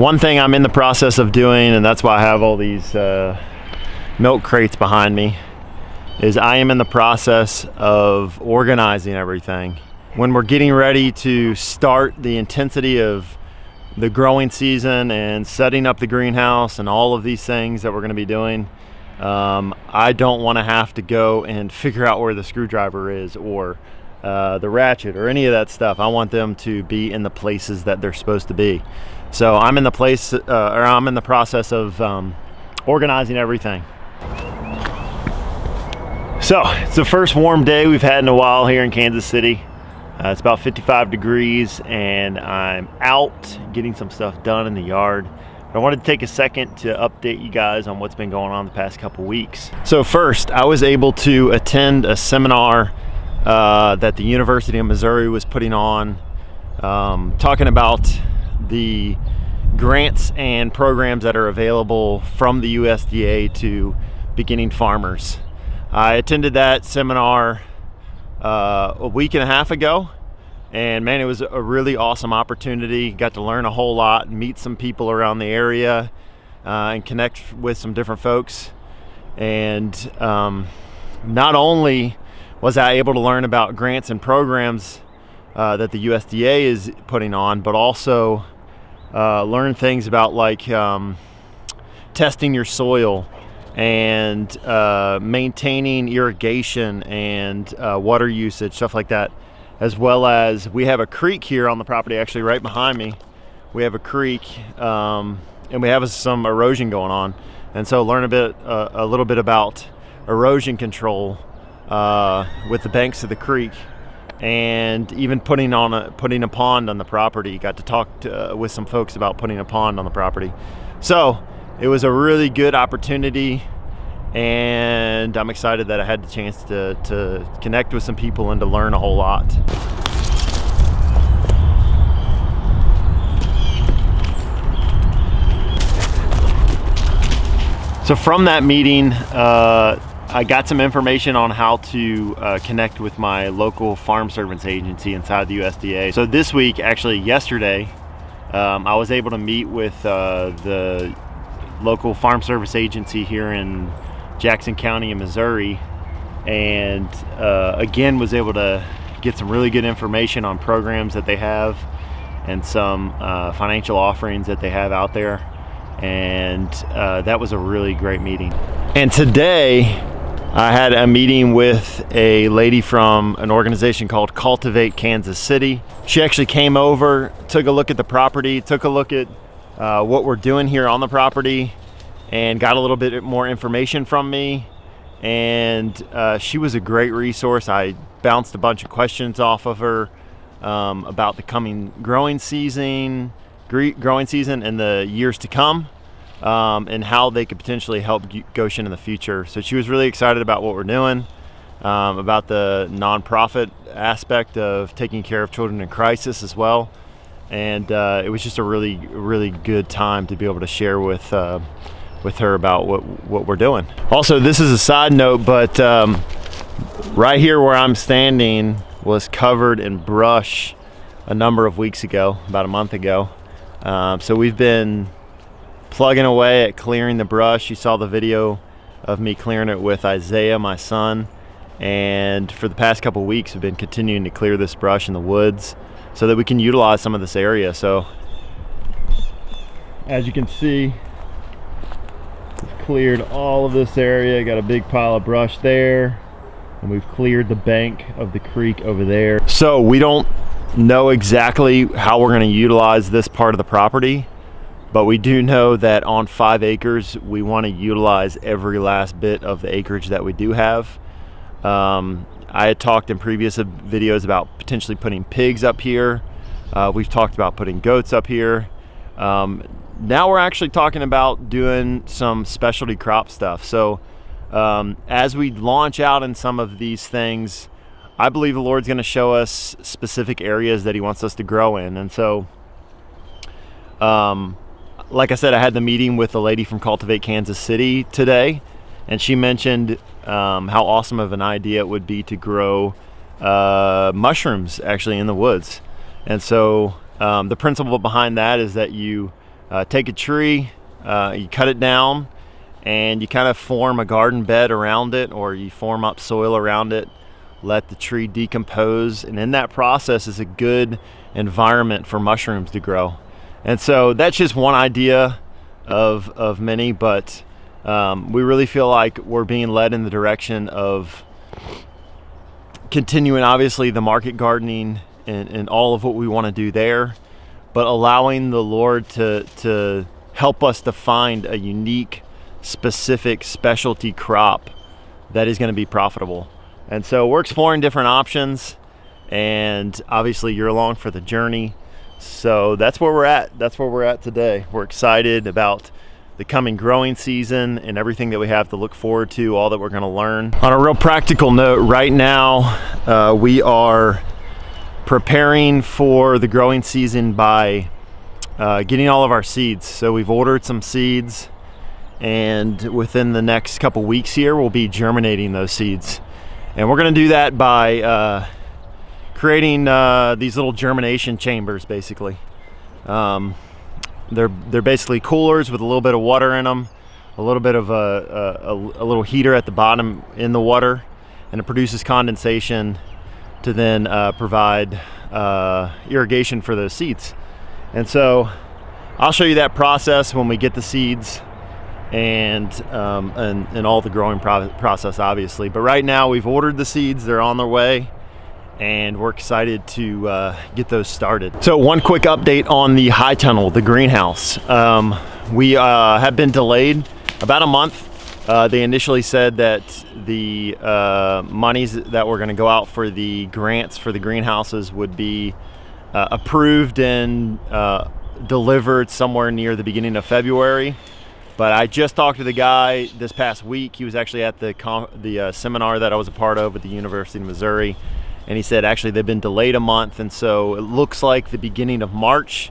One thing I'm in the process of doing, and that's why I have all these milk crates behind me, is I am in the process of organizing everything. When we're getting ready to start the intensity of the growing season and setting up the greenhouse and all of these things that we're going to be doing, I don't want to have to go and figure out where the screwdriver is or the ratchet or any of that stuff. I want them to be in the places that they're supposed to be. So I'm in the process of organizing everything. So it's the first warm day we've had in a while here in Kansas City. It's about 55 degrees and I'm out getting some stuff done in the yard. But I wanted to take a second to update you guys on what's been going on the past couple weeks. So first, I was able to attend a seminar that the University of Missouri was putting on, talking about the grants and programs that are available from the USDA to beginning farmers. I attended that seminar a week and a half ago, and man, it was a really awesome opportunity. Got to learn a whole lot, meet some people around the area, and connect with some different folks. And not only was I able to learn about grants and programs that the USDA is putting on, but also learn things about like testing your soil and maintaining irrigation and water usage, stuff like that. As well as we have a creek here on the property, actually right behind me. We have a creek and we have some erosion going on. And so learn a little bit about erosion control with the banks of the creek, and even putting a pond on the property. Got to talk with some folks about putting a pond on the property. So it was a really good opportunity, and I'm excited that I had the chance to connect with some people and to learn a whole lot. So from that meeting, I got some information on how to connect with my local farm servants agency inside the USDA. So this week, actually yesterday, I was able to meet with the local farm service agency here in Jackson County in Missouri, and again was able to get some really good information on programs that they have and some financial offerings that they have out there. And that was a really great meeting. And today I had a meeting with a lady from an organization called Cultivate Kansas City. She actually came over, took a look at the property, took a look at what we're doing here on the property, and got a little bit more information from me. And she was a great resource. I bounced a bunch of questions off of her about the coming growing season and the years to come, and how they could potentially help Goshen in the future. So she was really excited about what we're doing, about the nonprofit aspect of taking care of children in crisis as well. And it was just a really, really good time to be able to share with her about what we're doing. Also, this is a side note, but right here where I'm standing was covered in brush a number of weeks ago, about a month ago. So we've been plugging away at clearing the brush. You saw the video of me clearing it with Isaiah, my son. And for the past couple weeks, we've been continuing to clear this brush in the woods so that we can utilize some of this area. So as you can see, we've cleared all of this area. Got a big pile of brush there, and we've cleared the bank of the creek over there. So we don't know exactly how we're going to utilize this part of the property, but we do know that on 5 acres we want to utilize every last bit of the acreage that we do have. I had talked in previous videos about potentially putting pigs up here. We've talked about putting goats up here. Now we're actually talking about doing some specialty crop stuff. So as we launch out in some of these things, I believe the Lord's going to show us specific areas that he wants us to grow in. And so like I said, I had the meeting with a lady from Cultivate Kansas City today, and she mentioned how awesome of an idea it would be to grow mushrooms actually in the woods. And so the principle behind that is that you take a tree, you cut it down, and you kind of form a garden bed around it, or you form up soil around it, let the tree decompose, and in that process is a good environment for mushrooms to grow. And so that's just one idea of many, but we really feel like we're being led in the direction of continuing, obviously, the market gardening and all of what we want to do there, but allowing the Lord to help us to find a unique, specific specialty crop that is going to be profitable. And so we're exploring different options, and obviously you're along for the journey. So that's where we're at. That's where we're at today. We're excited about the coming growing season and everything that we have to look forward to, all that we're going to learn. On a real practical note, right now we are preparing for the growing season by getting all of our seeds. So we've ordered some seeds, and within the next couple weeks here we'll be germinating those seeds. And we're going to do that by creating these little germination chambers, basically. They're basically coolers with a little bit of water in them, a little bit of a little heater at the bottom in the water, and it produces condensation to then provide irrigation for those seeds. And so I'll show you that process when we get the seeds and all the growing process, obviously. But right now we've ordered the seeds, they're on their way, and we're excited to get those started. So one quick update on the high tunnel, the greenhouse. We have been delayed about a month. They initially said that the monies that were going to go out for the grants for the greenhouses would be approved and delivered somewhere near the beginning of February. But I just talked to the guy this past week. He was actually at the seminar that I was a part of at the University of Missouri. And he said actually they've been delayed a month, and so it looks like the beginning of March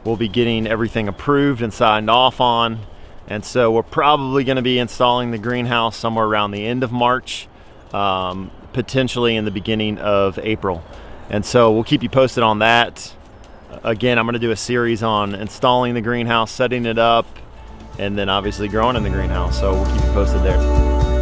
we'll be getting everything approved and signed off on. And so we're probably going to be installing the greenhouse somewhere around the end of March, potentially in the beginning of April. And so we'll keep you posted on that. Again, I'm going to do a series on installing the greenhouse, setting it up, and then obviously growing in the greenhouse. So we'll keep you posted there.